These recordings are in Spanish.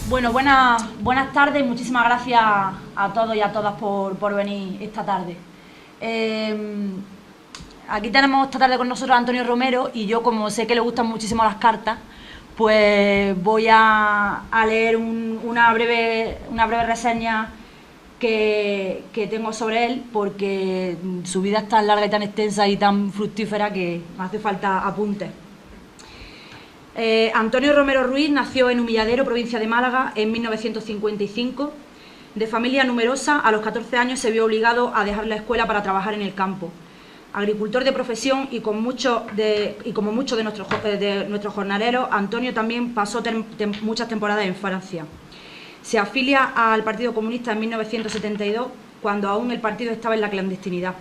Bueno, buenas tardes y muchísimas gracias a todos y a todas por venir esta tarde. Aquí tenemos esta tarde con nosotros a Antonio Romero y yo, como sé que le gustan muchísimo las cartas, pues voy a leer una breve reseña que tengo sobre él, porque su vida es tan larga y tan extensa y tan fructífera que me hace falta apuntes. Antonio Romero Ruiz nació en Humilladero, provincia de Málaga, en 1955. De familia numerosa, a los 14 años se vio obligado a dejar la escuela para trabajar en el campo. Agricultor de profesión y como muchos de nuestros jornaleros, Antonio también pasó muchas temporadas en Francia. Se afilia al Partido Comunista en 1972, cuando aún el partido estaba en la clandestinidad.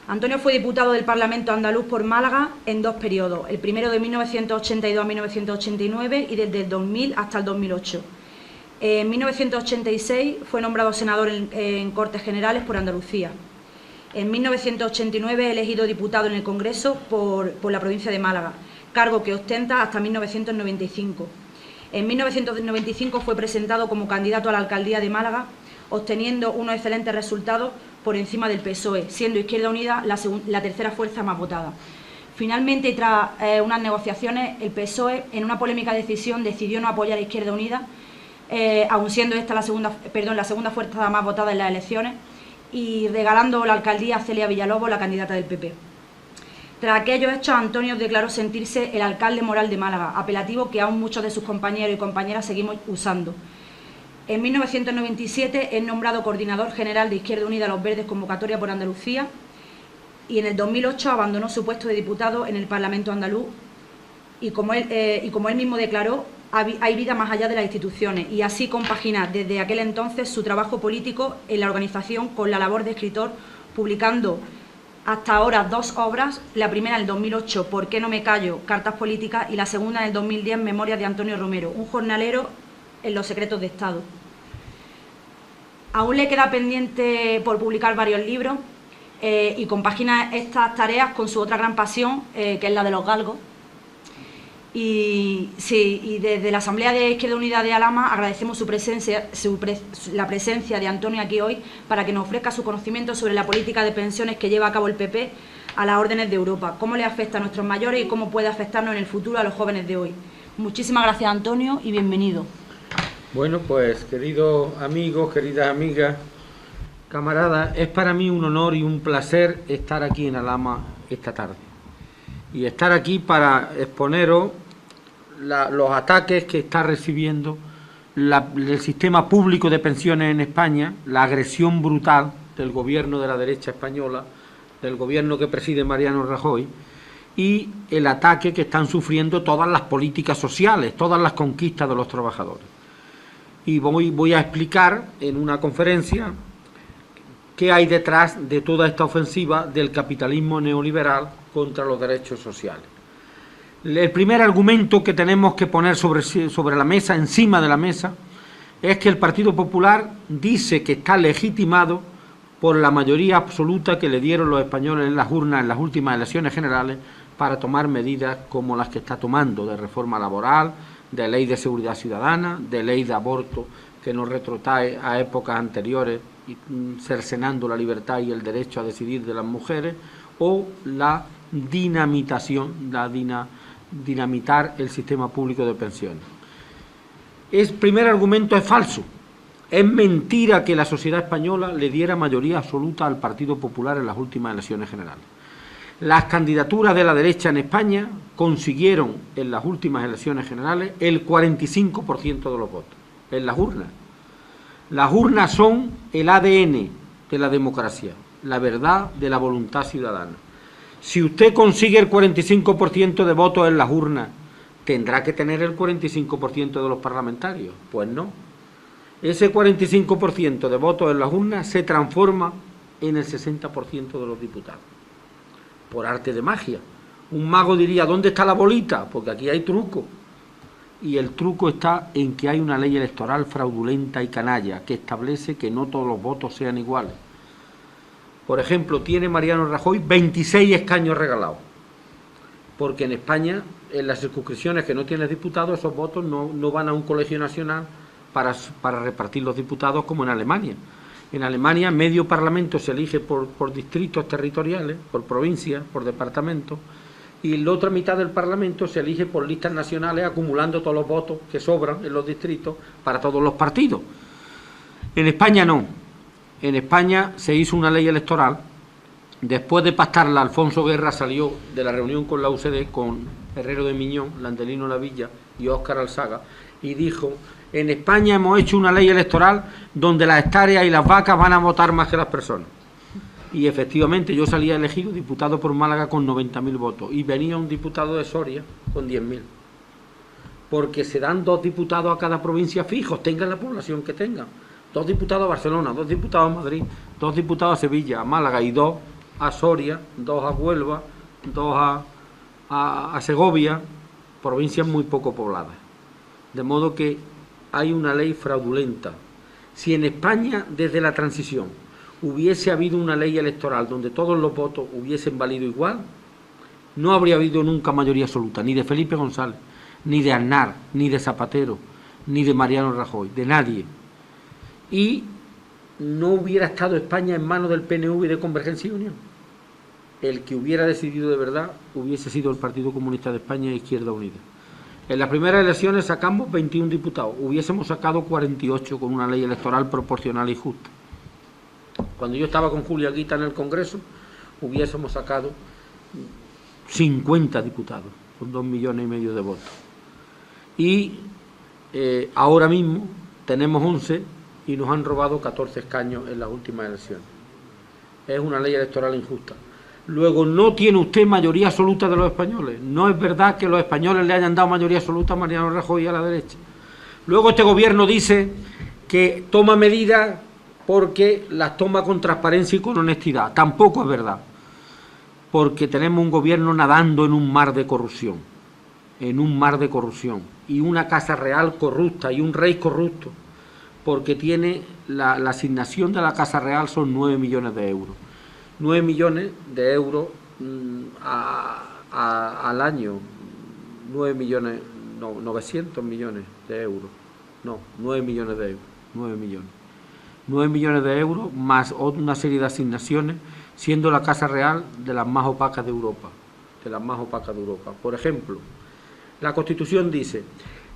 Antonio fue diputado del Parlamento andaluz por Málaga en dos periodos, el primero de 1982 a 1989 y desde el 2000 hasta el 2008. En 1986 fue nombrado senador en Cortes Generales por Andalucía. En 1989 elegido diputado en el Congreso por la provincia de Málaga, cargo que ostenta hasta 1995. En 1995 fue presentado como candidato a la alcaldía de Málaga, obteniendo unos excelentes resultados por encima del PSOE, siendo Izquierda Unida la tercera fuerza más votada. Finalmente, tras unas negociaciones, el PSOE, en una polémica decisión, decidió no apoyar a Izquierda Unida, aun siendo esta la segunda fuerza más votada en las elecciones, y regalando la alcaldía a Celia Villalobos, la candidata del PP. Tras aquellos hechos, Antonio declaró sentirse el alcalde moral de Málaga, apelativo que aún muchos de sus compañeros y compañeras seguimos usando. En 1997 es nombrado coordinador general de Izquierda Unida Los Verdes Convocatoria por Andalucía y en el 2008 abandonó su puesto de diputado en el Parlamento andaluz y como él mismo declaró, hay vida más allá de las instituciones y así compagina desde aquel entonces su trabajo político en la organización con la labor de escritor, publicando hasta ahora dos obras, la primera en el 2008, ¿Por qué no me callo?, Cartas políticas, y la segunda en el 2010, Memorias de Antonio Romero, un jornalero en los secretos de Estado. Aún le queda pendiente por publicar varios libros y compagina estas tareas con su otra gran pasión, que es la de los galgos. Y desde la Asamblea de Izquierda Unida de Alhama agradecemos la presencia de Antonio aquí hoy para que nos ofrezca su conocimiento sobre la política de pensiones que lleva a cabo el PP a las órdenes de Europa, cómo le afecta a nuestros mayores y cómo puede afectarnos en el futuro a los jóvenes de hoy. Muchísimas gracias, Antonio, y bienvenido. Bueno, pues queridos amigos, queridas amigas, camaradas, es para mí un honor y un placer estar aquí en Alhama esta tarde. Y estar aquí para exponeros los ataques que está recibiendo el sistema público de pensiones en España, la agresión brutal del gobierno de la derecha española, del gobierno que preside Mariano Rajoy, y el ataque que están sufriendo todas las políticas sociales, todas las conquistas de los trabajadores. Y voy a explicar en una conferencia qué hay detrás de toda esta ofensiva del capitalismo neoliberal contra los derechos sociales. El primer argumento que tenemos que poner sobre la mesa, encima de la mesa, es que el Partido Popular dice que está legitimado por la mayoría absoluta que le dieron los españoles en las urnas en las últimas elecciones generales para tomar medidas como las que está tomando, de reforma laboral, de ley de seguridad ciudadana, de ley de aborto, que nos retrotrae a épocas anteriores, cercenando la libertad y el derecho a decidir de las mujeres, o la dinamitar el sistema público de pensiones. El primer argumento es falso. Es mentira que la sociedad española le diera mayoría absoluta al Partido Popular en las últimas elecciones generales. Las candidaturas de la derecha en España consiguieron en las últimas elecciones generales el 45% de los votos en las urnas. Las urnas son el ADN de la democracia, la verdad de la voluntad ciudadana. Si usted consigue el 45% de votos en las urnas, ¿tendrá que tener el 45% de los parlamentarios? Pues no. Ese 45% de votos en las urnas se transforma en el 60% de los diputados. Por arte de magia. Un mago diría, ¿dónde está la bolita? Porque aquí hay truco. Y el truco está en que hay una ley electoral fraudulenta y canalla que establece que no todos los votos sean iguales. Por ejemplo, tiene Mariano Rajoy 26 escaños regalados. porque en España, en las circunscripciones que no tienes diputados, esos votos no van a un colegio nacional para repartir los diputados como en Alemania. En Alemania, medio parlamento se elige por distritos territoriales, por provincias, por departamentos, y la otra mitad del parlamento se elige por listas nacionales, acumulando todos los votos que sobran en los distritos para todos los partidos. En España no. En España se hizo una ley electoral. Después de pactarla, Alfonso Guerra salió de la reunión con la UCD, con Herrero de Miñón, Landelino Lavilla y Óscar Alzaga, y dijo: en España hemos hecho una ley electoral donde las hectáreas y las vacas van a votar más que las personas. Y efectivamente yo salía elegido diputado por Málaga con 90.000 votos, y venía un diputado de Soria con 10.000. Porque se dan 2 diputados a cada provincia fijos, tengan la población que tengan. 2 diputados a Barcelona, 2 diputados a Madrid, 2 diputados a Sevilla, a Málaga, y 2 a Soria, 2 a Huelva, 2 a Segovia, provincias muy poco pobladas. De modo que hay una ley fraudulenta. Si en España, desde la transición, hubiese habido una ley electoral donde todos los votos hubiesen valido igual, no habría habido nunca mayoría absoluta, ni de Felipe González, ni de Aznar, ni de Zapatero, ni de Mariano Rajoy, de nadie. Y no hubiera estado España en manos del PNV y de Convergencia y Unión. El que hubiera decidido de verdad hubiese sido el Partido Comunista de España e Izquierda Unida. En las primeras elecciones sacamos 21 diputados, hubiésemos sacado 48 con una ley electoral proporcional y justa. Cuando yo estaba con Julia Guita en el Congreso, hubiésemos sacado 50 diputados, con 2,5 millones de votos. Y ahora mismo tenemos 11 y nos han robado 14 escaños en las últimas elecciones. Es una ley electoral injusta. Luego, no tiene usted mayoría absoluta de los españoles. No es verdad que los españoles le hayan dado mayoría absoluta a Mariano Rajoy y a la derecha. Luego este gobierno dice que toma medidas porque las toma con transparencia y con honestidad. Tampoco es verdad, porque tenemos un gobierno nadando en un mar de corrupción, y una Casa Real corrupta y un rey corrupto, porque tiene la asignación de la Casa Real son 9 millones de euros. 9 millones de euros al año, 9 millones, no, 900 millones de euros, no, 9 millones de euros, 9 millones. 9 millones de euros más una serie de asignaciones, siendo la Casa Real de las más opacas de Europa, Por ejemplo, la Constitución dice: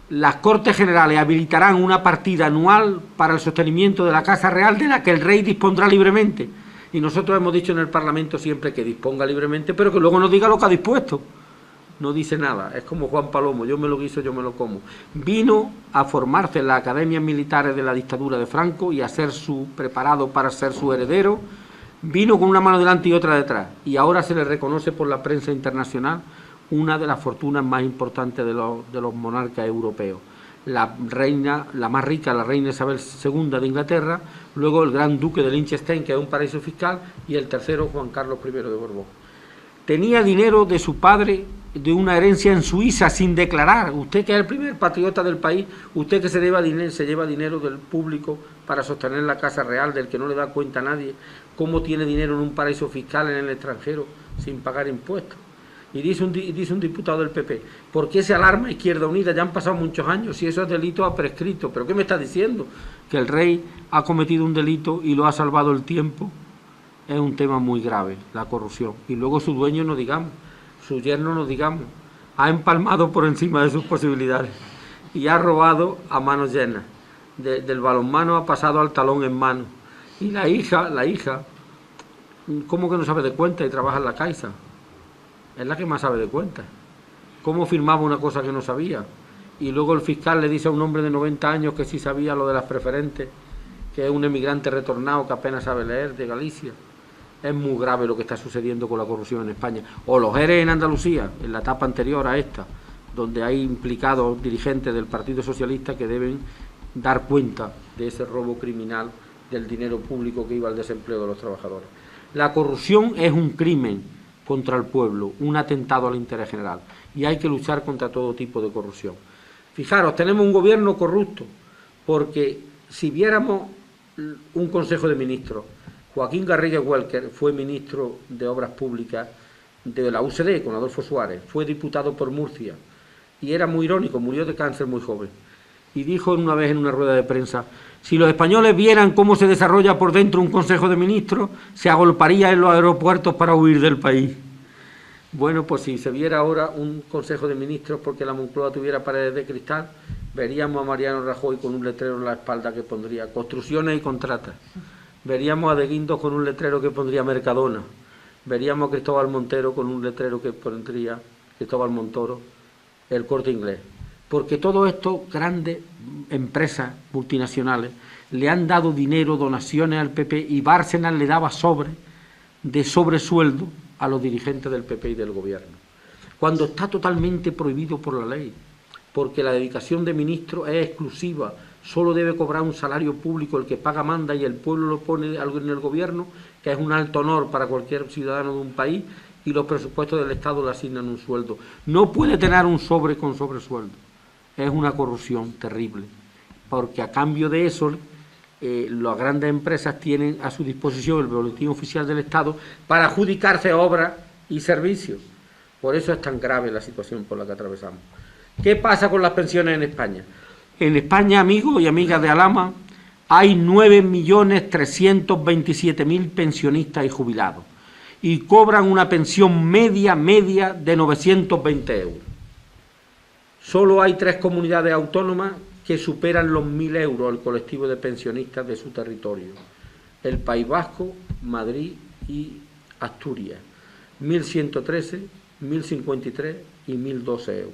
las Cortes Generales habilitarán una partida anual para el sostenimiento de la Casa Real de la que el rey dispondrá libremente. Y nosotros hemos dicho en el Parlamento siempre que disponga libremente, pero que luego no diga lo que ha dispuesto. No dice nada, es como Juan Palomo: yo me lo guiso, yo me lo como. Vino a formarse en las academias militares de la dictadura de Franco y a ser preparado para ser su heredero. Vino con una mano delante y otra detrás, y ahora se le reconoce por la prensa internacional una de las fortunas más importantes de los monarcas europeos. La reina, la más rica, la reina Isabel II de Inglaterra, luego el gran duque de Liechtenstein, que es un paraíso fiscal, y el tercero, Juan Carlos I de Borbón. Tenía dinero de su padre, de una herencia en Suiza, sin declarar. Usted, que es el primer patriota del país, usted que se lleva dinero del público para sostener la Casa Real, del que no le da cuenta a nadie, ¿cómo tiene dinero en un paraíso fiscal en el extranjero sin pagar impuestos? Y dice un diputado del PP: ¿por qué se alarma Izquierda Unida? Ya han pasado muchos años, si eso es delito ha prescrito. ¿Pero qué me está diciendo? Que el rey ha cometido un delito y lo ha salvado el tiempo. Es un tema muy grave, la corrupción. Y luego su dueño, no digamos, su yerno, no digamos, ha empalmado por encima de sus posibilidades y ha robado a manos llenas. Del balonmano ha pasado al talón en mano. Y la hija, ¿cómo que no sabe de cuenta y trabaja en la Caixa? Es la que más sabe de cuentas. ¿Cómo firmaba una cosa que no sabía? Y luego el fiscal le dice a un hombre de 90 años que sí sabía lo de las preferentes, que es un emigrante retornado que apenas sabe leer, de Galicia. Es muy grave lo que está sucediendo con la corrupción en España. O los ERE en Andalucía, en la etapa anterior a esta, donde hay implicados dirigentes del Partido Socialista que deben dar cuenta de ese robo criminal del dinero público que iba al desempleo de los trabajadores. La corrupción es un crimen contra el pueblo, un atentado al interés general, y hay que luchar contra todo tipo de corrupción. Fijaros, tenemos un gobierno corrupto, porque si viéramos un Consejo de Ministros, Joaquín Garrigues Welker fue ministro de Obras Públicas de la UCD con Adolfo Suárez, fue diputado por Murcia y era muy irónico, murió de cáncer muy joven. Y dijo una vez en una rueda de prensa: si los españoles vieran cómo se desarrolla por dentro un Consejo de Ministros, se agolparía en los aeropuertos para huir del país. Bueno, pues si se viera ahora un Consejo de Ministros porque la Moncloa tuviera paredes de cristal, veríamos a Mariano Rajoy con un letrero en la espalda que pondría construcciones y contratas. Veríamos a De Guindos con un letrero que pondría Mercadona. Veríamos a Cristóbal Montero con un letrero que pondría Cristóbal Montoro, el Corte Inglés. Porque todos estos grandes empresas multinacionales le han dado dinero, donaciones al PP, y Bárcenas le daba de sobresueldo a los dirigentes del PP y del gobierno, cuando está totalmente prohibido por la ley, porque la dedicación de ministro es exclusiva, solo debe cobrar un salario público el que paga manda y el pueblo lo pone algo en el gobierno, que es un alto honor para cualquier ciudadano de un país, y los presupuestos del Estado le asignan un sueldo. No puede tener un sobre con sobresueldo. Es una corrupción terrible, porque a cambio de eso las grandes empresas tienen a su disposición el boletín oficial del Estado para adjudicarse obras y servicios. Por eso es tan grave la situación por la que atravesamos. ¿Qué pasa con las pensiones en España? En España, amigos y amigas de Alhama, hay 9.327.000 pensionistas y jubilados, y cobran una pensión media de 920 euros. Solo hay 3 comunidades autónomas que superan los 1.000 euros el colectivo de pensionistas de su territorio: el País Vasco, Madrid y Asturias, 1.113, 1.053 y 1.012 euros.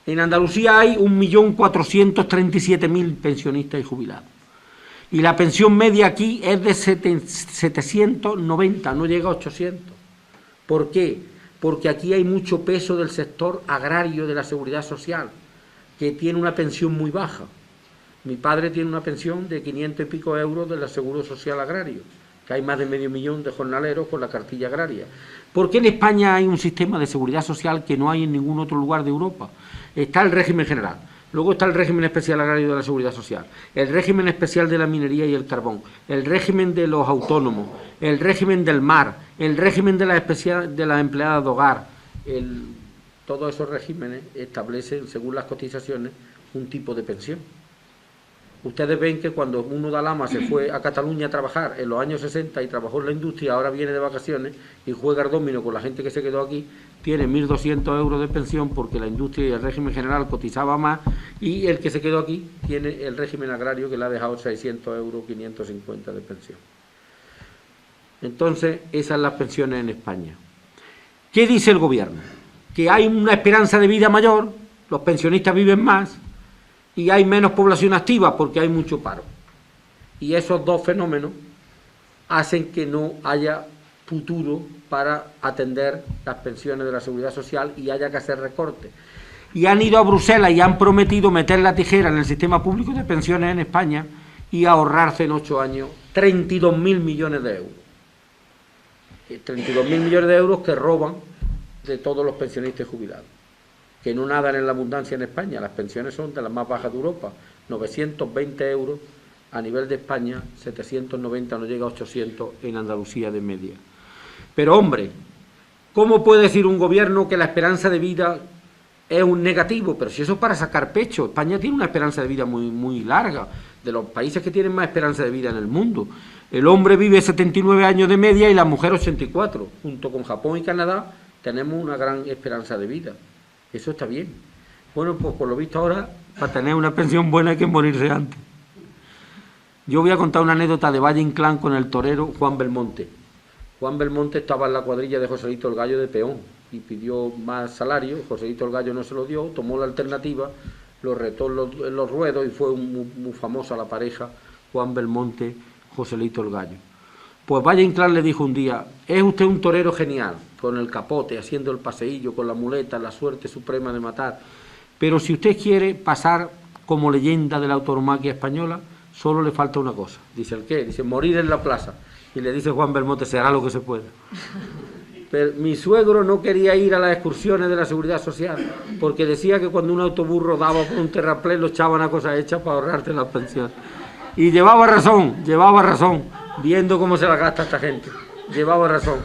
En Andalucía hay 1.437.000 pensionistas y jubilados, y la pensión media aquí es de 790, no llega a 800. ¿Por qué? Porque aquí hay mucho peso del sector agrario de la seguridad social, que tiene una pensión muy baja. Mi padre tiene una pensión de 500 y pico euros del Seguro Social Agrario, que hay más de 500.000 de jornaleros con la cartilla agraria. ¿Por qué en España hay un sistema de seguridad social que no hay en ningún otro lugar de Europa? Está el régimen general, luego está el régimen especial agrario de la seguridad social, el régimen especial de la minería y el carbón, el régimen de los autónomos, el régimen del mar, el régimen de las empleadas de hogar. Todos esos regímenes establecen, según las cotizaciones, un tipo de pensión. Ustedes ven que cuando uno de Alhama se fue a Cataluña a trabajar en los años 60 y trabajó en la industria, ahora viene de vacaciones y juega al dominó con la gente que se quedó aquí, tiene 1.200 euros de pensión porque la industria y el régimen general cotizaba más, y el que se quedó aquí tiene el régimen agrario que le ha dejado 600 euros, 550 de pensión. Entonces, esas son las pensiones en España. ¿Qué dice el gobierno? Que hay una esperanza de vida mayor, los pensionistas viven más, y hay menos población activa porque hay mucho paro. Y esos dos fenómenos hacen que no haya futuro para atender las pensiones de la seguridad social y haya que hacer recortes. Y han ido a Bruselas y han prometido meter la tijera en el sistema público de pensiones en España y ahorrarse en 8 años 32.000 millones de euros. 32.000 millones de euros que roban de todos los pensionistas jubilados, que no nadan en la abundancia en España. Las pensiones son de las más bajas de Europa, 920 euros a nivel de España, 790, no llega a 800 en Andalucía de media. Pero hombre, ¿cómo puede decir un gobierno que la esperanza de vida es un negativo? Pero si eso es para sacar pecho. España tiene una esperanza de vida muy larga, de los países que tienen más esperanza de vida en el mundo. El hombre vive 79 años de media y la mujer 84. Junto con Japón y Canadá tenemos una gran esperanza de vida. Eso está bien. Bueno, pues por lo visto ahora, para tener una pensión buena hay que morirse antes. Yo voy a contar una anécdota de Valle Inclán con el torero Juan Belmonte. Juan Belmonte estaba en la cuadrilla de Joselito el Gallo de peón y pidió más salario. Joselito el Gallo no se lo dio, tomó la alternativa, lo retó en los ruedos y fue muy famosa la pareja Juan Belmonte, Joselito el Gallo. Pues Valle Inclán le dijo un día: es usted un torero genial, con el capote, haciendo el paseillo, con la muleta, la suerte suprema de matar, pero si usted quiere pasar como leyenda de la tauromaquia española, solo le falta una cosa. Dice: ¿el qué? Dice: morir en la plaza. Y le dice Juan Belmonte: se hará lo que se pueda. Pero mi suegro no quería ir a las excursiones de la seguridad social, porque decía que cuando un autobús rodaba por un terraplén lo echaban a cosas hechas para ahorrarte las pensiones. Y llevaba razón, viendo cómo se la gasta esta gente. Llevaba razón.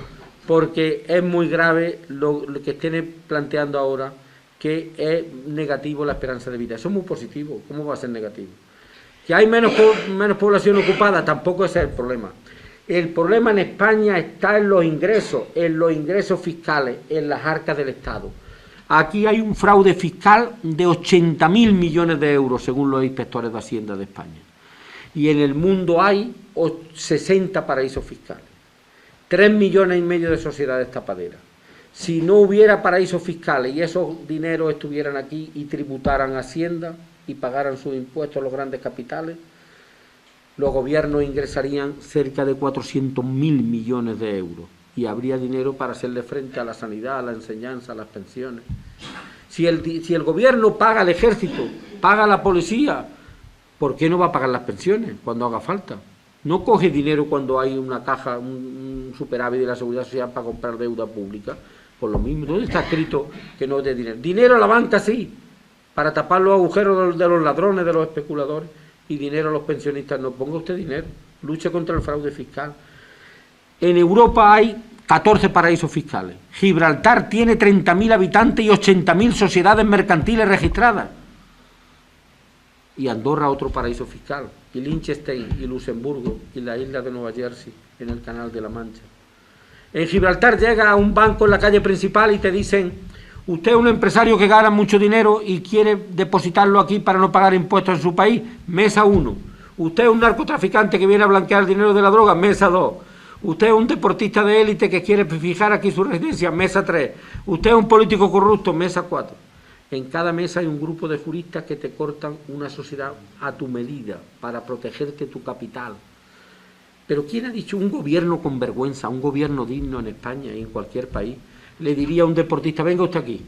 porque es muy grave lo que estén planteando ahora, que es negativo la esperanza de vida. Eso es muy positivo. ¿Cómo va a ser negativo? Que hay menos población ocupada, tampoco ese es el problema. El problema en España está en los ingresos fiscales, en las arcas del Estado. Aquí hay un fraude fiscal de 80.000 millones de euros, según los inspectores de Hacienda de España. Y en el mundo hay 60 paraísos fiscales, 3,5 millones de sociedades tapaderas. Si no hubiera paraísos fiscales y esos dineros estuvieran aquí y tributaran Hacienda y pagaran sus impuestos a los grandes capitales, los gobiernos ingresarían cerca de 400.000 millones de euros y habría dinero para hacerle frente a la sanidad, a la enseñanza, a las pensiones. Si el gobierno paga al ejército, paga a la policía, ¿por qué no va a pagar las pensiones cuando haga falta? No coge dinero cuando hay una caja, un superávit de la Seguridad Social para comprar deuda pública. Por lo mismo, ¿dónde está escrito que no dé dinero? Dinero a la banca sí, para tapar los agujeros de los ladrones, de los especuladores, y dinero a los pensionistas no. Ponga usted dinero, luche contra el fraude fiscal. En Europa hay 14 paraísos fiscales. Gibraltar tiene 30.000 habitantes y 80.000 sociedades mercantiles registradas. Y Andorra otro paraíso fiscal. Y Liechtenstein y Luxemburgo y la isla de Nueva Jersey en el Canal de la Mancha. En Gibraltar llega a un banco en la calle principal y te dicen: usted es un empresario que gana mucho dinero y quiere depositarlo aquí para no pagar impuestos en su país, mesa 1. Usted es un narcotraficante que viene a blanquear el dinero de la droga, mesa 2. Usted es un deportista de élite que quiere fijar aquí su residencia, mesa 3. Usted es un político corrupto, mesa 4. En cada mesa hay un grupo de juristas que te cortan una sociedad a tu medida para protegerte tu capital. Pero ¿quién ha dicho un gobierno con vergüenza, un gobierno digno en España y en cualquier país? Le diría a un deportista: venga usted aquí,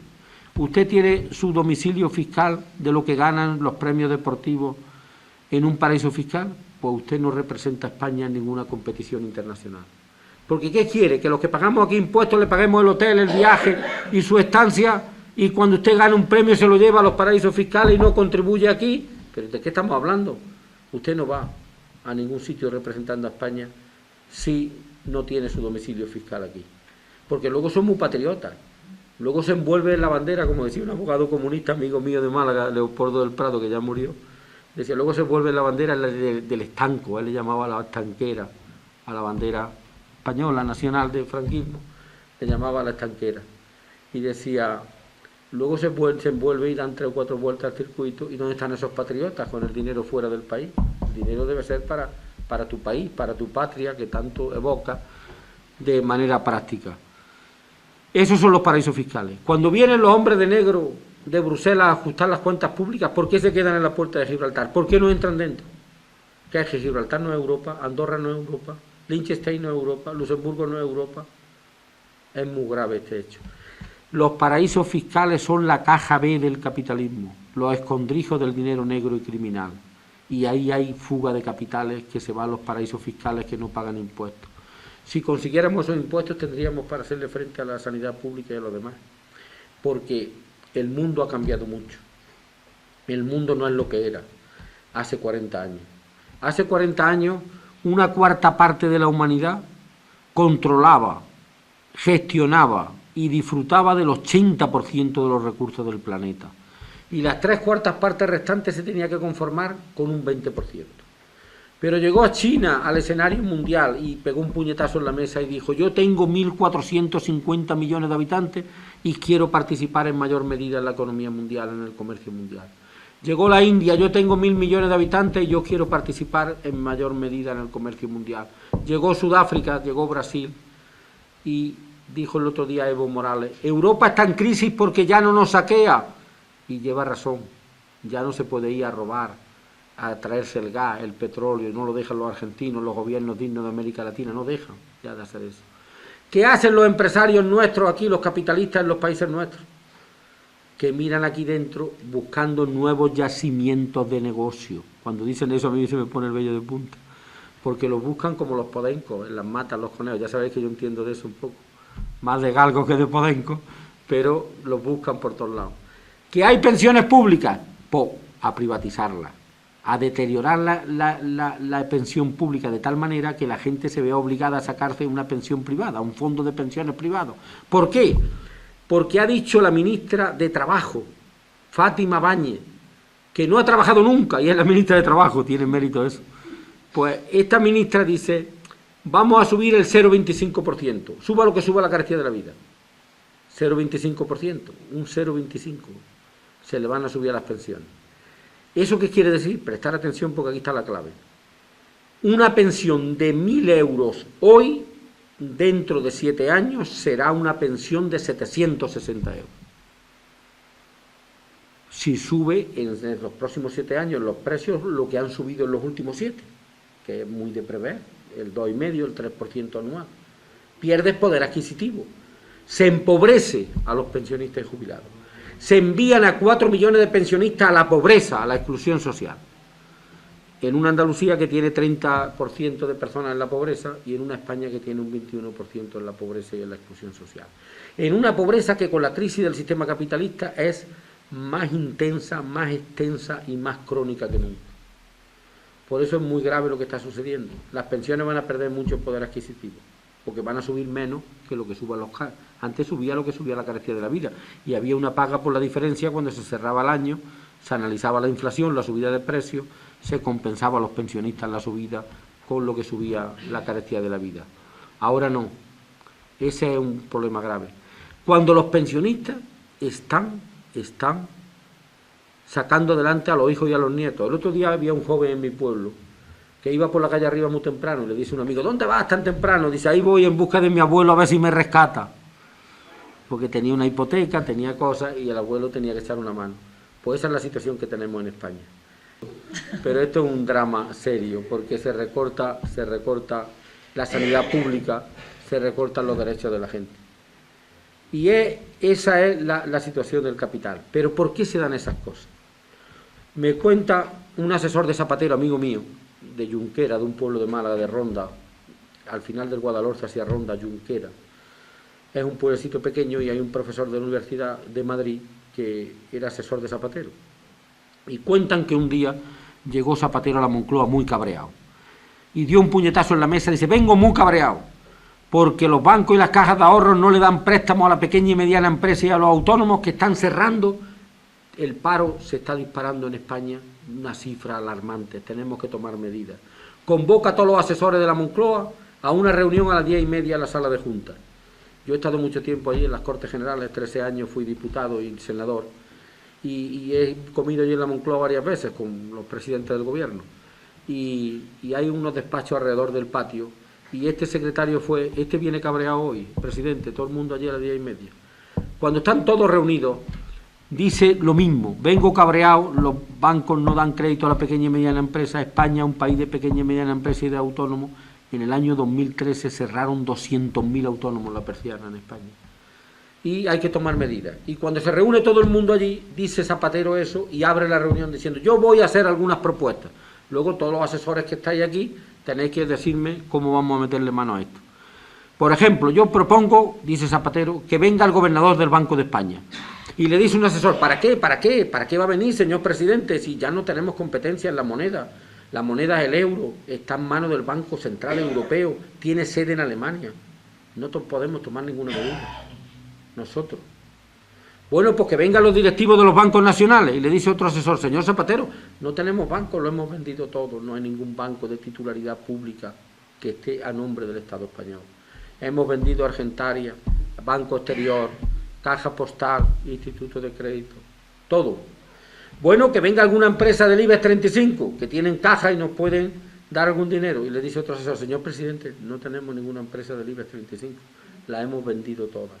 usted tiene su domicilio fiscal de lo que ganan los premios deportivos en un paraíso fiscal, pues usted no representa a España en ninguna competición internacional. Porque ¿qué quiere? Que los que pagamos aquí impuestos le paguemos el hotel, el viaje y su estancia, y cuando usted gana un premio se lo lleva a los paraísos fiscales y no contribuye aquí. ¿Pero de qué estamos hablando? Usted no va a ningún sitio representando a España si no tiene su domicilio fiscal aquí. Porque luego son muy patriotas, luego se envuelve en la bandera, como decía un abogado comunista, amigo mío de Málaga, Leopoldo del Prado, que ya murió, decía, luego se envuelve en la bandera del estanco, él le llamaba la estanquera, a la bandera española, nacional del franquismo, le llamaba la estanquera, y decía, luego se envuelve y dan 3 o 4 vueltas al circuito, y ¿dónde están esos patriotas con el dinero fuera del país? El dinero debe ser para tu país, para tu patria, que tanto evoca de manera práctica. Esos son los paraísos fiscales. Cuando vienen los hombres de negro de Bruselas a ajustar las cuentas públicas, ¿por qué se quedan en la puerta de Gibraltar? ¿Por qué no entran dentro? ¿Qué es que Gibraltar no es Europa? Andorra no es Europa, Liechtenstein no es Europa, Luxemburgo no es Europa. Es muy grave este hecho. Los paraísos fiscales son la caja B del capitalismo, los escondrijos del dinero negro y criminal. Y ahí hay fuga de capitales que se van a los paraísos fiscales que no pagan impuestos. Si consiguiéramos esos impuestos tendríamos para hacerle frente a la sanidad pública y a lo demás. Porque el mundo ha cambiado mucho. El mundo no es lo que era hace 40 años. Hace 40 años, 1/4 parte de la humanidad controlaba, gestionaba y disfrutaba del 80% de los recursos del planeta. Y las 3/4 partes restantes se tenía que conformar con un 20%. Pero llegó a China al escenario mundial y pegó un puñetazo en la mesa y dijo: yo tengo 1.450 millones de habitantes y quiero participar en mayor medida en la economía mundial, en el comercio mundial. Llegó la India: yo tengo 1.000 millones de habitantes y yo quiero participar en mayor medida en el comercio mundial. Llegó Sudáfrica, llegó Brasil y dijo el otro día Evo Morales: Europa está en crisis porque ya no nos saquea. Y lleva razón, ya no se puede ir a robar, a traerse el gas, el petróleo, no lo dejan los argentinos, los gobiernos dignos de América Latina, no dejan ya de hacer eso. ¿Qué hacen los empresarios nuestros aquí, los capitalistas en los países nuestros? Que miran aquí dentro buscando nuevos yacimientos de negocio. Cuando dicen eso a mí se me pone el vello de punta, porque los buscan como los podencos, en las matas, los conejos. Ya sabéis que yo entiendo de eso un poco, más de galgo que de podenco, pero los buscan por todos lados. ¿Que hay pensiones públicas? Pues a privatizarlas. a deteriorar la pensión pública de tal manera que la gente se vea obligada a sacarse una pensión privada, un fondo de pensiones privado. ¿Por qué? Porque ha dicho la ministra de Trabajo, Fátima Báñez, que no ha trabajado nunca, y es la ministra de Trabajo, tiene mérito eso. Pues esta ministra dice, vamos a subir el 0,25%, suba lo que suba la carestía de la vida. 0,25%, un 0,25%, se le van a subir a las pensiones. ¿Eso qué quiere decir? Prestar atención porque aquí está la clave. Una pensión de 1.000 euros hoy, dentro de 7 años, será una pensión de 760 euros. Si sube en los próximos 7 años los precios, lo que han subido en los últimos 7, que es muy de prever, el 2,5%, el 3% anual. Pierdes poder adquisitivo. Se empobrece a los pensionistas y jubilados. Se envían a 4 millones de pensionistas a la pobreza, a la exclusión social. En una Andalucía que tiene 30% de personas en la pobreza y en una España que tiene un 21% en la pobreza y en la exclusión social. En una pobreza que con la crisis del sistema capitalista es más intensa, más extensa y más crónica que nunca. Por eso es muy grave lo que está sucediendo. Las pensiones van a perder mucho poder adquisitivo, porque van a subir menos que lo que suban los CAR. Antes subía lo que subía la carestía de la vida, y había una paga por la diferencia cuando se cerraba el año, se analizaba la inflación, la subida de precios, se compensaba a los pensionistas la subida con lo que subía la carestía de la vida. Ahora no. Ese es un problema grave. Cuando los pensionistas están sacando adelante a los hijos y a los nietos. El otro día había un joven en mi pueblo que iba por la calle arriba muy temprano y le dice a un amigo, ¿dónde vas tan temprano? Dice, ahí voy en busca de mi abuelo a ver si me rescata. Porque tenía una hipoteca, tenía cosas y el abuelo tenía que echar una mano. Pues esa es la situación que tenemos en España. Pero esto es un drama serio porque se recorta la sanidad pública, se recortan los derechos de la gente. Y esa es la situación del capital. Pero ¿por qué se dan esas cosas? Me cuenta un asesor de Zapatero, amigo mío, de Junquera, de un pueblo de Málaga, de Ronda, al final del Guadalhorce hacia Ronda, Junquera. Es un pueblecito pequeño y hay un profesor de la Universidad de Madrid que era asesor de Zapatero. Y cuentan que un día llegó Zapatero a la Moncloa muy cabreado. Y dio un puñetazo en la mesa y dice, vengo muy cabreado, porque los bancos y las cajas de ahorros no le dan préstamos a la pequeña y mediana empresa y a los autónomos que están cerrando. El paro se está disparando en España, una cifra alarmante, tenemos que tomar medidas. Convoca a todos los asesores de la Moncloa a una reunión a las 10:30 en la sala de junta. Yo he estado mucho tiempo allí en las Cortes Generales, 13 años fui diputado y senador, y he comido allí en la Moncloa varias veces con los presidentes del gobierno. Y hay unos despachos alrededor del patio, y este secretario viene cabreado hoy, presidente, todo el mundo allí a las 10:30. Cuando están todos reunidos, dice lo mismo, vengo cabreado, los bancos no dan crédito a la pequeña y mediana empresa, España es un país de pequeña y mediana empresa y de autónomos. En el año 2013 cerraron 200.000 autónomos la persiana en España. Y hay que tomar medidas. Y cuando se reúne todo el mundo allí, dice Zapatero eso y abre la reunión diciendo, yo voy a hacer algunas propuestas. Luego todos los asesores que estáis aquí tenéis que decirme cómo vamos a meterle mano a esto. Por ejemplo, yo propongo, dice Zapatero, que venga el gobernador del Banco de España. Y le dice un asesor, ¿para qué? ¿Para qué? ¿Para qué va a venir, señor presidente, si ya no tenemos competencia en la moneda? La moneda es el euro, está en manos del Banco Central Europeo, tiene sede en Alemania. No podemos tomar ninguna medida, nosotros. Bueno, pues que vengan los directivos de los bancos nacionales. Y le dice otro asesor, señor Zapatero, no tenemos bancos, lo hemos vendido todo, no hay ningún banco de titularidad pública que esté a nombre del Estado español. Hemos vendido Argentaria, Banco Exterior, Caja Postal, Instituto de Crédito, todo. Bueno, que venga alguna empresa del IBEX 35, que tienen caja y nos pueden dar algún dinero. Y le dice otro asesor, señor presidente, no tenemos ninguna empresa del IBEX 35, la hemos vendido todas.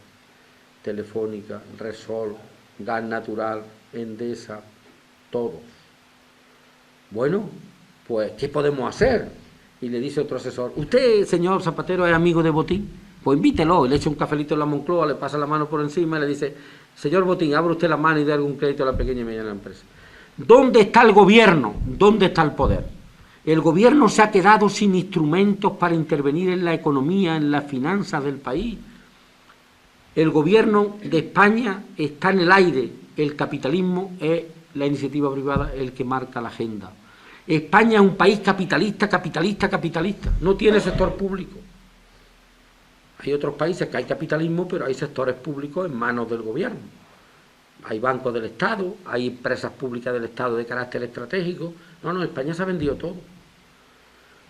Telefónica, Repsol, Gas Natural, Endesa, todos. Bueno, pues, ¿qué podemos hacer? Y le dice otro asesor, usted, señor Zapatero, es amigo de Botín, pues invítelo, y le echa un cafelito en la Moncloa, le pasa la mano por encima y le dice, señor Botín, abra usted la mano y dé algún crédito a la pequeña y mediana empresa. ¿Dónde está el gobierno? ¿Dónde está el poder? El gobierno se ha quedado sin instrumentos para intervenir en la economía, en las finanzas del país. El gobierno de España está en el aire, el capitalismo es la iniciativa privada el que marca la agenda. España es un país capitalista, capitalista, capitalista. No tiene sector público. Hay otros países que hay capitalismo, pero hay sectores públicos en manos del gobierno. Hay bancos del Estado, hay empresas públicas del Estado de carácter estratégico. No, España se ha vendido todo.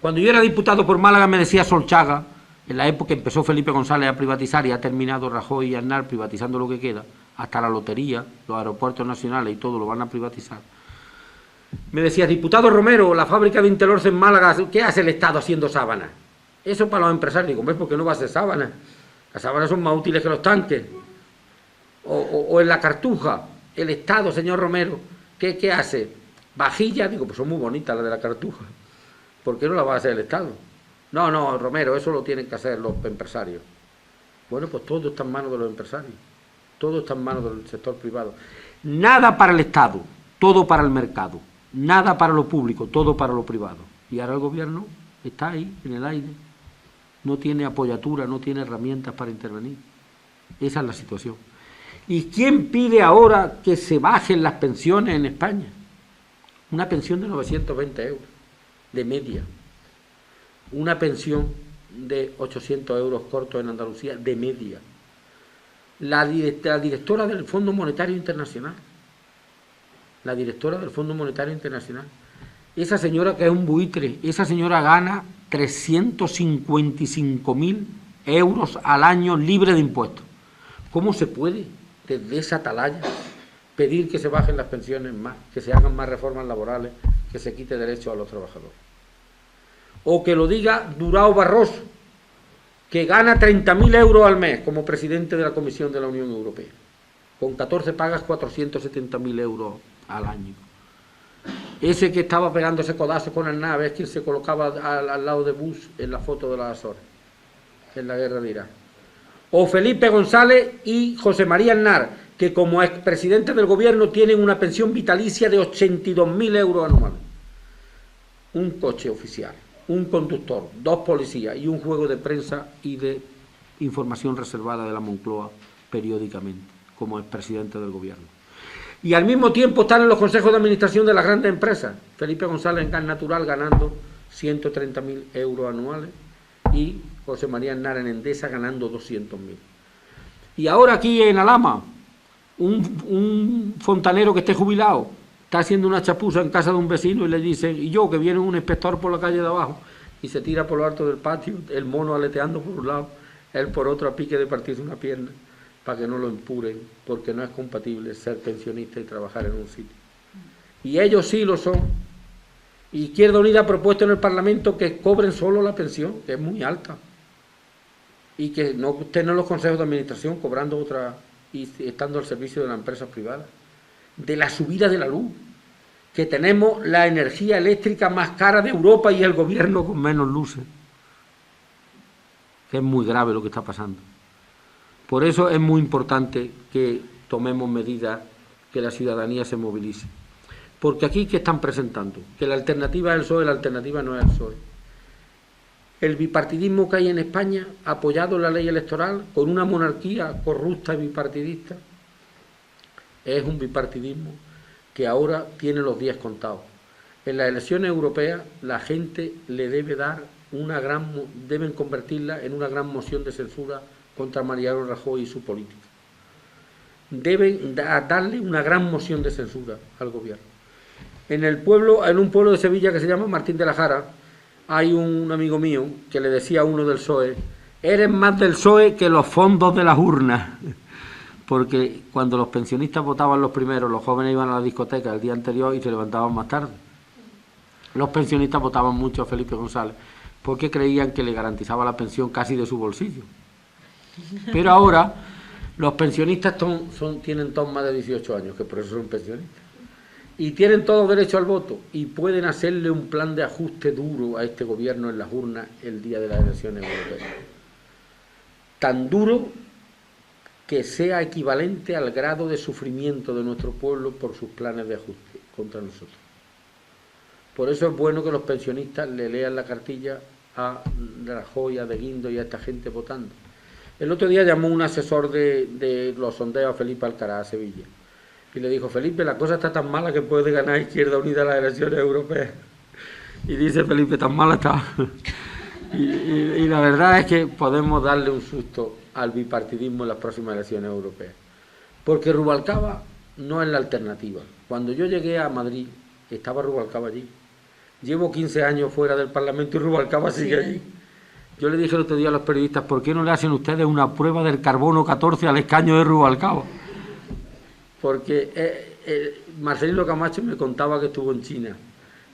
Cuando yo era diputado por Málaga me decía Solchaga, en la época que empezó Felipe González a privatizar y ha terminado Rajoy y Aznar privatizando lo que queda, hasta la lotería, los aeropuertos nacionales y todo lo van a privatizar. Me decía, diputado Romero, la fábrica de Intelorce en Málaga, ¿qué hace el Estado haciendo sábanas? Eso para los empresarios. Digo, ¿ves por qué no va a hacer sábanas? Las sábanas son más útiles que los tanques. O en la Cartuja, el Estado, señor Romero, ¿qué hace? Vajillas, digo, pues son muy bonitas las de la Cartuja. ¿Por qué no las va a hacer el Estado? No, Romero, eso lo tienen que hacer los empresarios. Bueno, pues todo está en manos de los empresarios. Todo está en manos del sector privado. Nada para el Estado, todo para el mercado. Nada para lo público, todo para lo privado. Y ahora el gobierno está ahí, en el aire. No tiene apoyatura, no tiene herramientas para intervenir. Esa es la situación. ¿Y quién pide ahora que se bajen las pensiones en España? Una pensión de 920 euros, de media. Una pensión de 800 euros cortos en Andalucía, de media. La directora del Fondo Monetario Internacional. La directora del Fondo Monetario Internacional. Esa señora que es un buitre, esa señora gana 355.000 euros al año libre de impuestos. ¿Cómo se puede, desde esa atalaya, pedir que se bajen las pensiones más, que se hagan más reformas laborales, que se quite derechos a los trabajadores? O que lo diga Durão Barroso, que gana 30.000 euros al mes como presidente de la Comisión de la Unión Europea. Con 14 pagas 470.000 euros al año. Ese que estaba pegándose codazo con Aznar, ves que se colocaba al lado de Bush en la foto de las Azores, en la guerra de Irak. O Felipe González y José María Aznar, que como expresidente del gobierno tienen una pensión vitalicia de 82.000 euros anuales. Un coche oficial, un conductor, 2 policías y un juego de prensa y de información reservada de la Moncloa periódicamente, como expresidente del gobierno. Y al mismo tiempo están en los consejos de administración de las grandes empresas. Felipe González en Gas Natural ganando 130.000 euros anuales y José María Aznar en Endesa ganando 200.000. Y ahora aquí en Alhama, un fontanero que esté jubilado está haciendo una chapuza en casa de un vecino y le dicen, y yo, que viene un inspector por la calle de abajo y se tira por lo alto del patio, el mono aleteando por un lado, él por otro a pique de partirse una pierna, para que no lo empuren, porque no es compatible ser pensionista y trabajar en un sitio. Y ellos sí lo son. Izquierda Unida ha propuesto en el Parlamento que cobren solo la pensión, que es muy alta, y que no estén en los consejos de administración cobrando otra y estando al servicio de las empresas privadas. De la subida de la luz, que tenemos la energía eléctrica más cara de Europa y el gobierno con menos luces. Que es muy grave lo que está pasando. Por eso es muy importante que tomemos medidas, que la ciudadanía se movilice. Porque aquí, ¿qué están presentando? Que la alternativa es el PSOE, la alternativa no es el PSOE. El bipartidismo que hay en España, apoyado en la ley electoral, con una monarquía corrupta y bipartidista, es un bipartidismo que ahora tiene los días contados. En las elecciones europeas, la gente le debe dar deben convertirla en una gran moción de censura contra Mariano Rajoy y su política. Deben darle una gran moción de censura al gobierno. En un pueblo de Sevilla que se llama Martín de la Jara, hay un amigo mío que le decía a uno del PSOE, eres más del PSOE que los fondos de las urnas, porque cuando los pensionistas votaban los primeros, los jóvenes iban a la discoteca el día anterior y se levantaban más tarde. Los pensionistas votaban mucho a Felipe González, porque creían que le garantizaba la pensión casi de su bolsillo. Pero ahora los pensionistas tienen todos más de 18 años, que por eso son pensionistas, y tienen todo derecho al voto, y pueden hacerle un plan de ajuste duro a este gobierno en las urnas el día de las elecciones europeas. Tan duro que sea equivalente al grado de sufrimiento de nuestro pueblo por sus planes de ajuste contra nosotros. Por eso es bueno que los pensionistas le lean la cartilla a Rajoy, a De Guindos y a esta gente votando. El otro día llamó un asesor de los sondeos a Felipe Alcaraz, a Sevilla, y le dijo, Felipe, la cosa está tan mala que puede ganar Izquierda Unida las elecciones europeas. Y dice Felipe, tan mala está. Y la verdad es que podemos darle un susto al bipartidismo en las próximas elecciones europeas. Porque Rubalcaba no es la alternativa. Cuando yo llegué a Madrid, estaba Rubalcaba allí. Llevo 15 años fuera del Parlamento y Rubalcaba sigue allí. Yo le dije el otro día a los periodistas, ¿por qué no le hacen ustedes una prueba del carbono 14 al escaño de Rubalcaba? Porque Marcelino Camacho me contaba que estuvo en China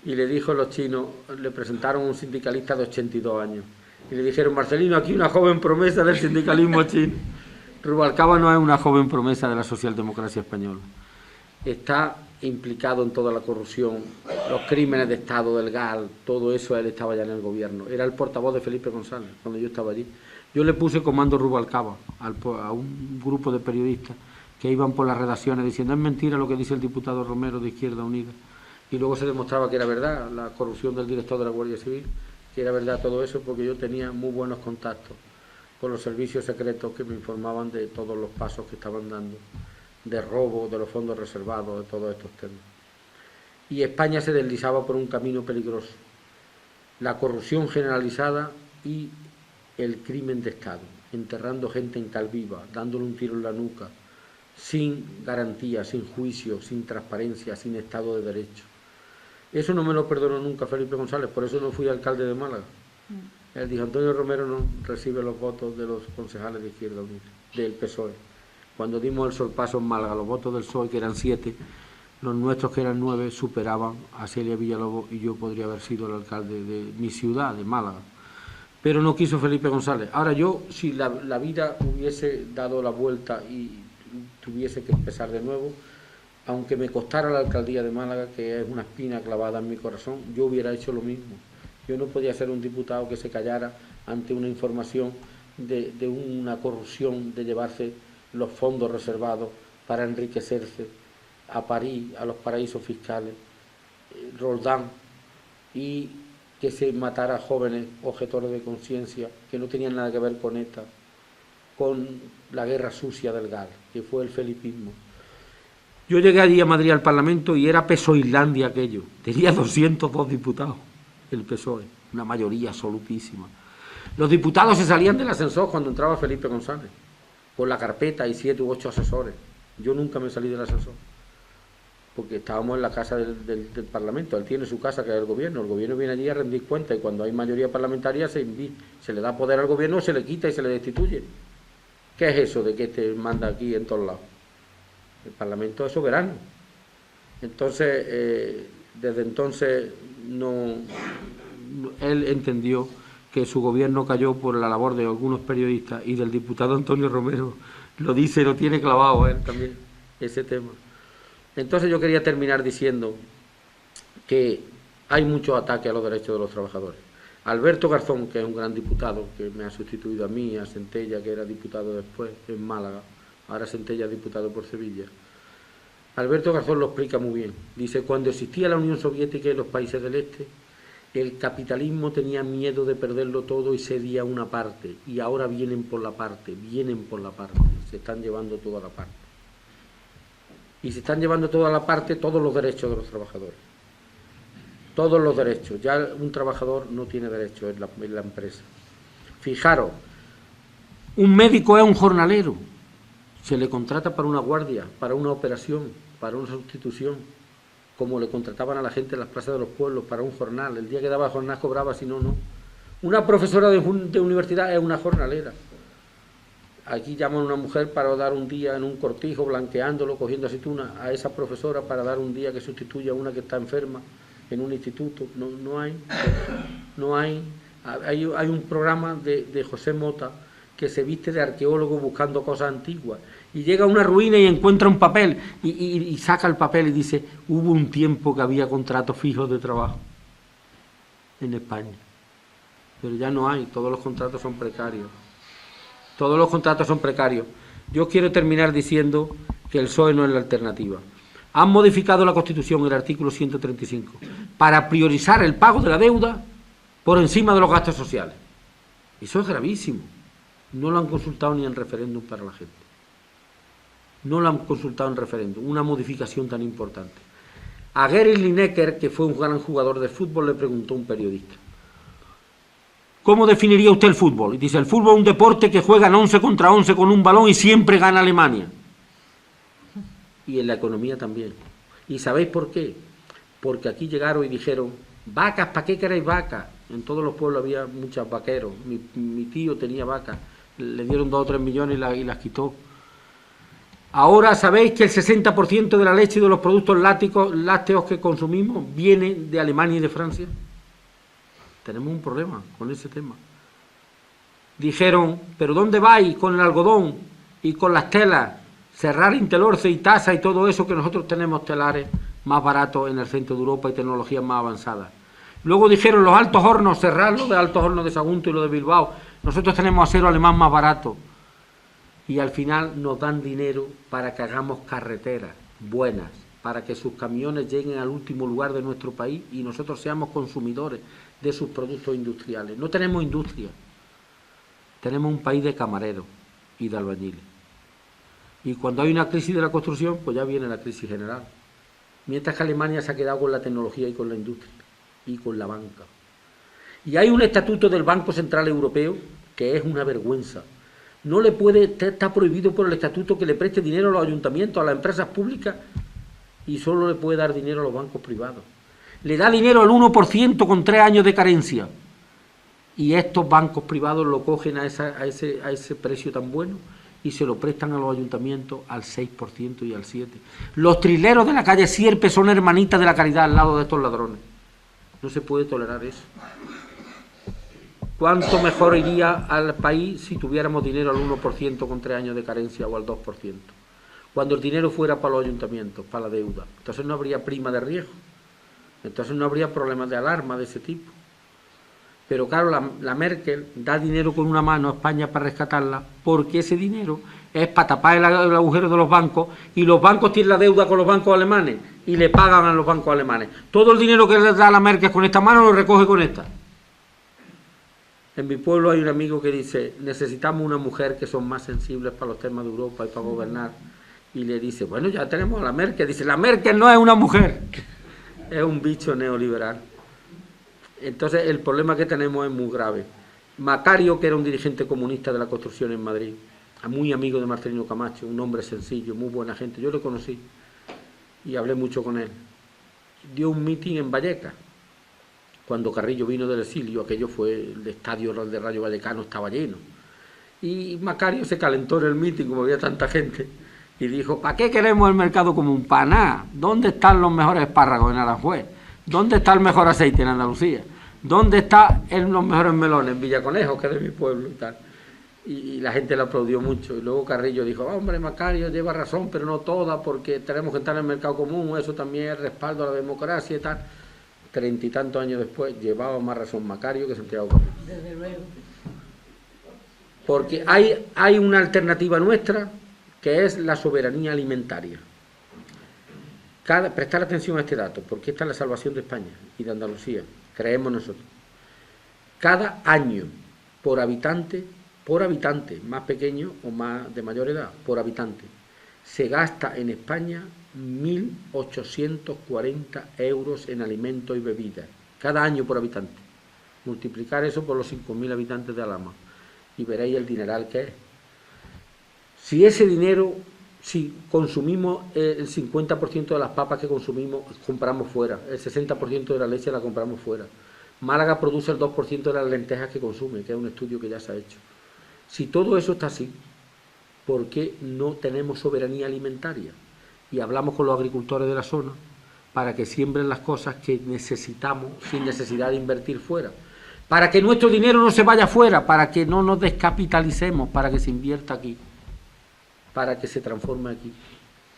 y le dijo a los chinos, le presentaron un sindicalista de 82 años y le dijeron, Marcelino, aquí una joven promesa del sindicalismo chino. Rubalcaba no es una joven promesa de la socialdemocracia española. Está implicado en toda la corrupción, los crímenes de Estado del GAL, todo eso. Él estaba ya en el gobierno, era el portavoz de Felipe González cuando yo estaba allí. Yo le puse comando Rubalcaba a un grupo de periodistas que iban por las redacciones diciendo es mentira lo que dice el diputado Romero de Izquierda Unida, y luego se demostraba que era verdad, la corrupción del director de la Guardia Civil, que era verdad todo eso, porque yo tenía muy buenos contactos con los servicios secretos que me informaban de todos los pasos que estaban dando, de robo, de los fondos reservados, de todos estos temas. Y España se deslizaba por un camino peligroso, la corrupción generalizada y el crimen de Estado, enterrando gente en Calviva, dándole un tiro en la nuca, sin garantía, sin juicio, sin transparencia, sin Estado de Derecho. Eso no me lo perdonó nunca Felipe González, por eso no fui alcalde de Málaga. Él dijo, Antonio Romero no recibe los votos de los concejales de Izquierda Unida, del PSOE. Cuando dimos el sorpaso en Málaga, los votos del PSOE, que eran 7, los nuestros, que eran 9, superaban a Celia Villalobos y yo podría haber sido el alcalde de mi ciudad, de Málaga. Pero no quiso Felipe González. Ahora yo, si la vida hubiese dado la vuelta y tuviese que empezar de nuevo, aunque me costara la alcaldía de Málaga, que es una espina clavada en mi corazón, yo hubiera hecho lo mismo. Yo no podía ser un diputado que se callara ante una información de una corrupción, de llevarse los fondos reservados para enriquecerse a París, a los paraísos fiscales, Roldán, y que se matara a jóvenes objetores de conciencia que no tenían nada que ver con ETA, con la guerra sucia del GAL, que fue el felipismo. Yo llegué allí a Madrid al Parlamento y era PSOE-Islandia aquello. Tenía 202 diputados, el PSOE, una mayoría absolutísima. Los diputados se salían del ascensor cuando entraba Felipe González, con la carpeta y 7 u 8 asesores. Yo nunca me salí del ascensor, porque estábamos en la casa del Parlamento. Él tiene su casa, que es el gobierno viene allí a rendir cuentas, y cuando hay mayoría parlamentaria se le da poder al gobierno, se le quita y se le destituye. ¿Qué es eso de que este manda aquí en todos lados? El Parlamento es soberano. Entonces, desde entonces él entendió que su gobierno cayó por la labor de algunos periodistas y del diputado Antonio Romero. Lo dice, lo tiene clavado él también, ese tema. Entonces yo quería terminar diciendo que hay muchos ataques a los derechos de los trabajadores. Alberto Garzón, que es un gran diputado, que me ha sustituido a mí, a Centella, que era diputado después en Málaga, ahora Centella es diputado por Sevilla. Alberto Garzón lo explica muy bien. Dice, cuando existía la Unión Soviética y los países del Este, el capitalismo tenía miedo de perderlo todo y cedía una parte, y ahora vienen por la parte, se están llevando toda la parte. Y se están llevando toda la parte, todos los derechos de los trabajadores. Todos los derechos. Ya un trabajador no tiene derechos en la empresa. Fijaros, un médico es un jornalero. Se le contrata para una guardia, para una operación, para una sustitución, como le contrataban a la gente en las plazas de los pueblos, para un jornal. El día que daba jornal cobraba, si no, no. Una profesora de universidad es una jornalera. Aquí llaman a una mujer para dar un día en un cortijo, blanqueándolo, cogiendo aceituna, a esa profesora para dar un día que sustituya a una que está enferma en un instituto. No hay. Hay un programa de José Mota que se viste de arqueólogo buscando cosas antiguas y llega a una ruina y encuentra un papel y saca el papel y dice, hubo un tiempo que había contratos fijos de trabajo en España, pero ya no hay, todos los contratos son precarios. Todos los contratos son precarios. Yo quiero terminar diciendo que el PSOE no es la alternativa. Han modificado la Constitución, el artículo 135, para priorizar el pago de la deuda por encima de los gastos sociales. Eso es gravísimo. No lo han consultado ni en referéndum para la gente. No lo han consultado en referéndum. Una modificación tan importante. A Gary Lineker, que fue un gran jugador de fútbol, le preguntó un periodista: ¿cómo definiría usted el fútbol? Y dice: el fútbol es un deporte que juegan 11 contra 11 con un balón y siempre gana Alemania. Y en la economía también. ¿Y sabéis por qué? Porque aquí llegaron y dijeron: vacas, ¿para qué queréis vacas? En todos los pueblos había muchos vaqueros. Mi tío tenía vacas. Le dieron 2 o 3 millones y las quitó. Ahora sabéis que el 60% de la leche y de los productos lácteos que consumimos viene de Alemania y de Francia. Tenemos un problema con ese tema. Dijeron: ¿pero dónde vais con el algodón y con las telas? Cerrar Intelorce y Tasa y todo eso, que nosotros tenemos telares más baratos en el centro de Europa y tecnologías más avanzadas. Luego dijeron: los altos hornos, cerrarlos, de altos hornos de Sagunto y lo de Bilbao. Nosotros tenemos acero alemán más barato. Y al final nos dan dinero para que hagamos carreteras buenas, para que sus camiones lleguen al último lugar de nuestro país y nosotros seamos consumidores de sus productos industriales. No tenemos industria, tenemos un país de camareros y de albañiles. Y cuando hay una crisis de la construcción, pues ya viene la crisis general. Mientras que Alemania se ha quedado con la tecnología y con la industria y con la banca. Y hay un estatuto del Banco Central Europeo que es una vergüenza. No le puede, está prohibido por el estatuto que le preste dinero a los ayuntamientos, a las empresas públicas, y solo le puede dar dinero a los bancos privados. Le da dinero al 1% con 3 años de carencia. Y estos bancos privados lo cogen a ese precio tan bueno y se lo prestan a los ayuntamientos al 6% y al 7%. Los trileros de la calle Sierpe son hermanitas de la caridad al lado de estos ladrones. No se puede tolerar eso. ¿Cuánto mejor iría al país si tuviéramos dinero al 1% con 3 años de carencia o al 2%? Cuando el dinero fuera para los ayuntamientos, para la deuda. Entonces no habría prima de riesgo. Entonces no habría problemas de alarma de ese tipo. Pero claro, la Merkel da dinero con una mano a España para rescatarla, porque ese dinero es para tapar el agujero de los bancos, y los bancos tienen la deuda con los bancos alemanes y le pagan a los bancos alemanes. Todo el dinero que le da la Merkel con esta mano lo recoge con esta. En mi pueblo hay un amigo que dice: necesitamos una mujer que son más sensibles para los temas de Europa y para gobernar. Y le dice: bueno, ya tenemos a la Merkel. Dice: la Merkel no es una mujer, es un bicho neoliberal. Entonces el problema que tenemos es muy grave. Macario, que era un dirigente comunista de la construcción en Madrid, muy amigo de Marcelino Camacho, un hombre sencillo, muy buena gente, yo lo conocí y hablé mucho con él, dio un mitin en Vallecas. Cuando Carrillo vino del exilio, aquello fue, el estadio de Rayo Vallecano estaba lleno. Y Macario se calentó en el mitin, como había tanta gente, y dijo: ¿para qué queremos el mercado común? Para nada. ¿Dónde están los mejores espárragos en Aranjuez? ¿Dónde está el mejor aceite en Andalucía? ¿Dónde están los mejores melones? En Villaconejo, que es de mi pueblo y tal. Y la gente le aplaudió mucho. Y luego Carrillo dijo: hombre, Macario lleva razón, pero no toda, porque tenemos que estar en el mercado común, eso también es respaldo a la democracia y tal. 30 y tantos años después, llevaba más razón Macario que Santiago Carrillo. Desde luego. Porque hay una alternativa nuestra, que es la soberanía alimentaria. Prestar atención a este dato, porque esta es la salvación de España y de Andalucía, creemos nosotros. Cada año, por habitante, más pequeño o más de mayor edad, por habitante, se gasta en España 1.840 euros en alimentos y bebidas, cada año por habitante. Multiplicar eso por los 5.000 habitantes de Alhama y veréis el dineral que es. Si ese dinero, si consumimos el 50% de las papas que consumimos, compramos fuera, el 60% de la leche la compramos fuera. Málaga produce el 2% de las lentejas que consume, que es un estudio que ya se ha hecho. Si todo eso está así, ¿por qué no tenemos soberanía alimentaria? Y hablamos con los agricultores de la zona para que siembren las cosas que necesitamos sin necesidad de invertir fuera. Para que nuestro dinero no se vaya fuera, para que no nos descapitalicemos, para que se invierta aquí, para que se transforme aquí,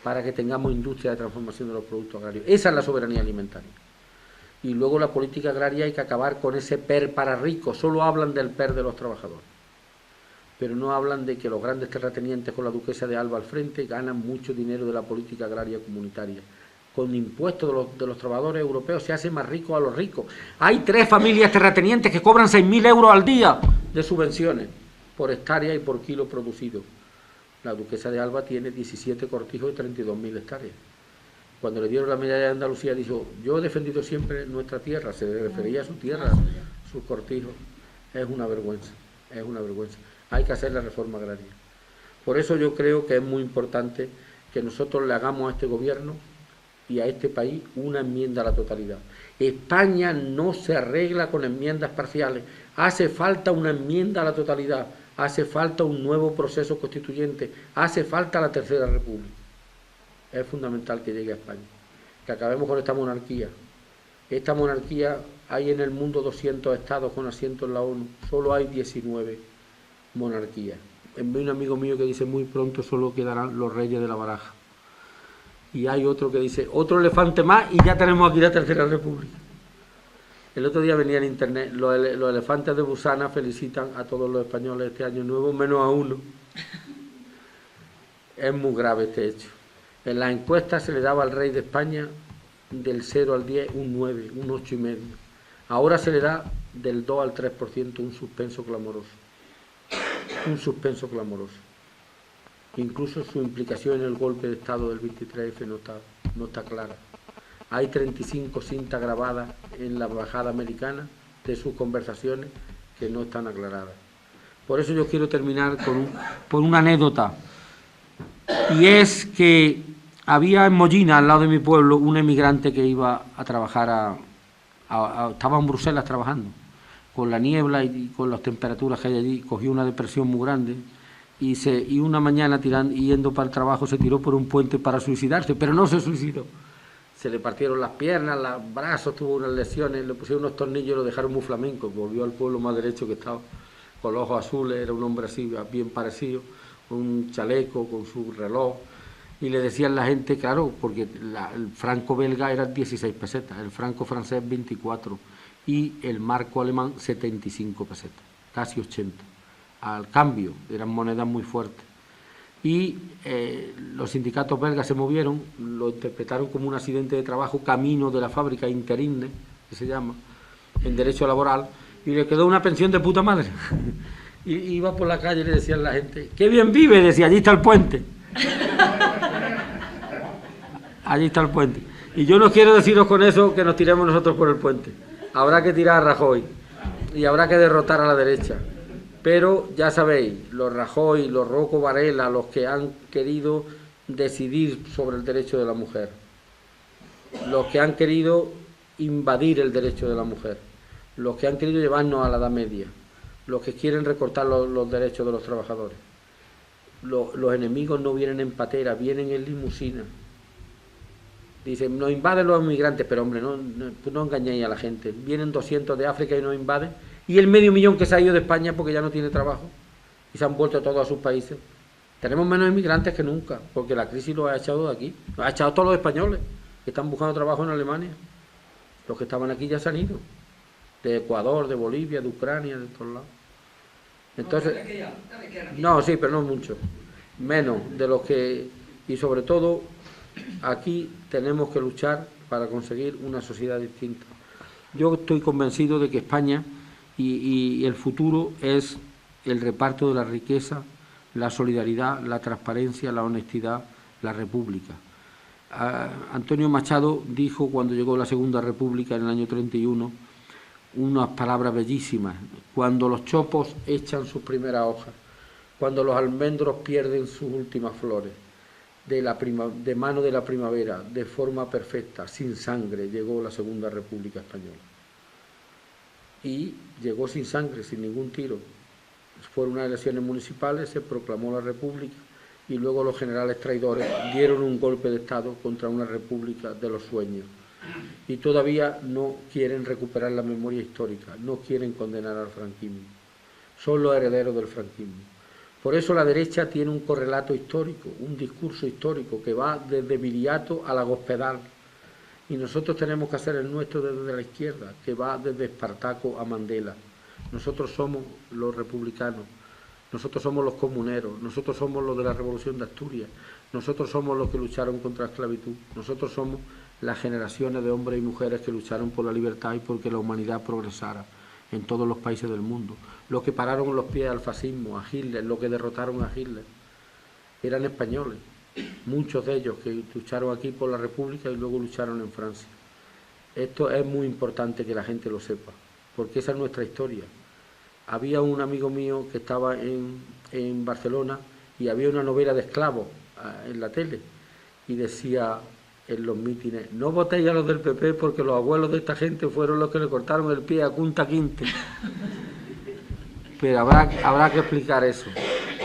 para que tengamos industria de transformación de los productos agrarios. Esa es la soberanía alimentaria. Y luego la política agraria hay que acabar con ese PER para ricos. Solo hablan del PER de los trabajadores, pero no hablan de que los grandes terratenientes con la duquesa de Alba al frente ganan mucho dinero de la política agraria comunitaria. Con impuestos de los trabajadores europeos se hace más rico a los ricos. Hay 3 familias terratenientes que cobran 6.000 euros al día de subvenciones por hectárea y por kilo producido. La duquesa de Alba tiene 17 cortijos y 32.000 hectáreas. cuando le dieron la medalla de Andalucía, dijo: yo he defendido siempre nuestra tierra, se refería a su tierra, sus cortijos. Es una vergüenza, es una vergüenza. Hay que hacer la reforma agraria. Por eso yo creo que es muy importante que nosotros le hagamos a este gobierno y a este país una enmienda a la totalidad. España no se arregla con enmiendas parciales, hace falta una enmienda a la totalidad, hace falta un nuevo proceso constituyente, hace falta la Tercera República. Es fundamental que llegue a España, que acabemos con esta monarquía. Esta monarquía, hay en el mundo 200 estados con asiento en la ONU, solo hay 19 monarquías. Un amigo mío que dice: muy pronto solo quedarán los reyes de la baraja. Y hay otro que dice: otro elefante más y ya tenemos aquí la Tercera República. El otro día venía en internet: los elefantes de Busana felicitan a todos los españoles este año nuevo, menos a uno. Es muy grave este hecho. En las encuestas se le daba al rey de España del 0 al 10 un 9, un 8,5. Ahora se le da del 2 al 3%, un suspenso clamoroso. Un suspenso clamoroso. Incluso su implicación en el golpe de Estado del 23F no está clara. Hay 35 cintas grabadas en la embajada americana de sus conversaciones que no están aclaradas. Por eso yo quiero terminar por una anécdota. Y es que había en Mollina, al lado de mi pueblo, un emigrante que iba a trabajar, estaba en Bruselas trabajando. Con la niebla y con las temperaturas que hay allí, cogió una depresión muy grande y una mañana yendo para el trabajo se tiró por un puente para suicidarse, pero no se suicidó. Se le partieron las piernas, los brazos, tuvo unas lesiones, le pusieron unos tornillos y lo dejaron muy flamenco. Volvió al pueblo más derecho que estaba, con los ojos azules, era un hombre así, bien parecido, con un chaleco, con su reloj. Y le decían la gente, claro, porque el franco belga era 16 pesetas, el franco francés 24 y el marco alemán 75 pesetas, casi 80. Al cambio, eran monedas muy fuertes. Y los sindicatos belgas se movieron, lo interpretaron como un accidente de trabajo, camino de la fábrica interine, que se llama, en derecho laboral, y le quedó una pensión de puta madre. Y iba por la calle y le decían a la gente: ¡qué bien vive! Decía: allí está el puente. Allí está el puente. Y yo no quiero deciros con eso que nos tiremos nosotros por el puente. Habrá que tirar a Rajoy y habrá que derrotar a la derecha. Pero ya sabéis, los Rajoy, los Rocco Varela, los que han querido decidir sobre el derecho de la mujer, los que han querido invadir el derecho de la mujer, los que han querido llevarnos a la Edad Media, los que quieren recortar los derechos de los trabajadores. Los enemigos no vienen en patera, vienen en limusina. Dicen: nos invaden los inmigrantes, pero hombre, no engañéis a la gente. Vienen 200 de África y nos invaden. Y el 500.000 que se ha ido de España porque ya no tiene trabajo y se han vuelto todos a sus países. Tenemos menos inmigrantes que nunca, porque la crisis los ha echado de aquí. Los ha echado todos los españoles que están buscando trabajo en Alemania. Los que estaban aquí ya se han ido. De Ecuador, de Bolivia, de Ucrania, de todos lados. Entonces, no, sí, pero no mucho. Menos de los que... Y sobre todo, aquí tenemos que luchar para conseguir una sociedad distinta. Yo estoy convencido de que España y el futuro es el reparto de la riqueza, la solidaridad, la transparencia, la honestidad, la república. Antonio Machado dijo cuando llegó la Segunda República en el año 31 unas palabras bellísimas: cuando los chopos echan sus primeras hojas, cuando los almendros pierden sus últimas flores, de mano de la primavera, de forma perfecta, sin sangre, llegó la Segunda República Española. Y llegó sin sangre, sin ningún tiro. Fueron unas elecciones municipales, se proclamó la República y luego los generales traidores dieron un golpe de Estado contra una República de los sueños. Y todavía no quieren recuperar la memoria histórica, no quieren condenar al franquismo. Son los herederos del franquismo. Por eso la derecha tiene un correlato histórico, un discurso histórico que va desde Viriato a la Gospedal. Y nosotros tenemos que hacer el nuestro desde la izquierda, que va desde Espartaco a Mandela. Nosotros somos los republicanos, nosotros somos los comuneros, nosotros somos los de la Revolución de Asturias, nosotros somos los que lucharon contra la esclavitud, nosotros somos las generaciones de hombres y mujeres que lucharon por la libertad y porque la humanidad progresara en todos los países del mundo, los que pararon los pies al fascismo, a Hitler, los que derrotaron a Hitler. Eran españoles, muchos de ellos que lucharon aquí por la República y luego lucharon en Francia. Esto es muy importante que la gente lo sepa, porque esa es nuestra historia. Había un amigo mío que estaba en Barcelona y había una novela de esclavos en la tele y decía en los mítines: no votéis a los del PP porque los abuelos de esta gente fueron los que le cortaron el pie a Kunta Kinte. Pero habrá que explicar eso,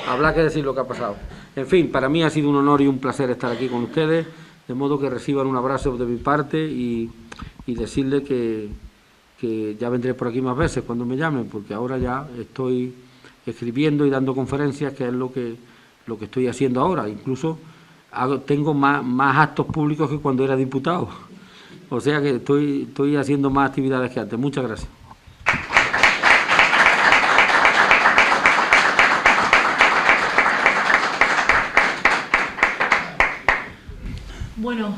habrá que decir lo que ha pasado. En fin, para mí ha sido un honor y un placer estar aquí con ustedes, de modo que reciban un abrazo de mi parte y decirles que ya vendré por aquí más veces cuando me llamen, porque ahora ya estoy escribiendo y dando conferencias, que es lo que estoy haciendo ahora. Incluso tengo más actos públicos que cuando era diputado. O sea que estoy haciendo más actividades que antes. Muchas gracias. Bueno,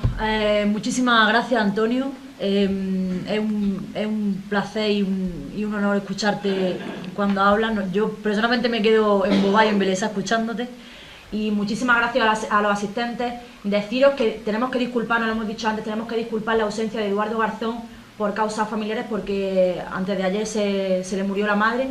muchísimas gracias, Antonio. Es un placer y un honor escucharte cuando hablas. Yo personalmente me quedo embobada y embelesada escuchándote. Y muchísimas gracias a los asistentes. Deciros que tenemos que disculparnos, lo hemos dicho antes, tenemos que disculpar la ausencia de Eduardo Garzón por causas familiares, porque antes de ayer se le murió la madre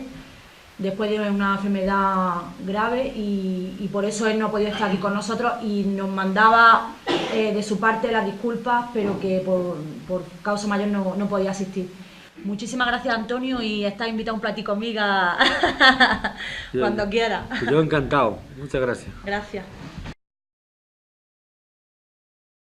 después de una enfermedad grave y por eso él no ha podido estar aquí con nosotros y nos mandaba de su parte las disculpas, pero que por causa mayor no podía asistir. Muchísimas gracias, Antonio, y estás invitado a un platico amiga cuando quieras. Yo encantado. Muchas gracias. Gracias.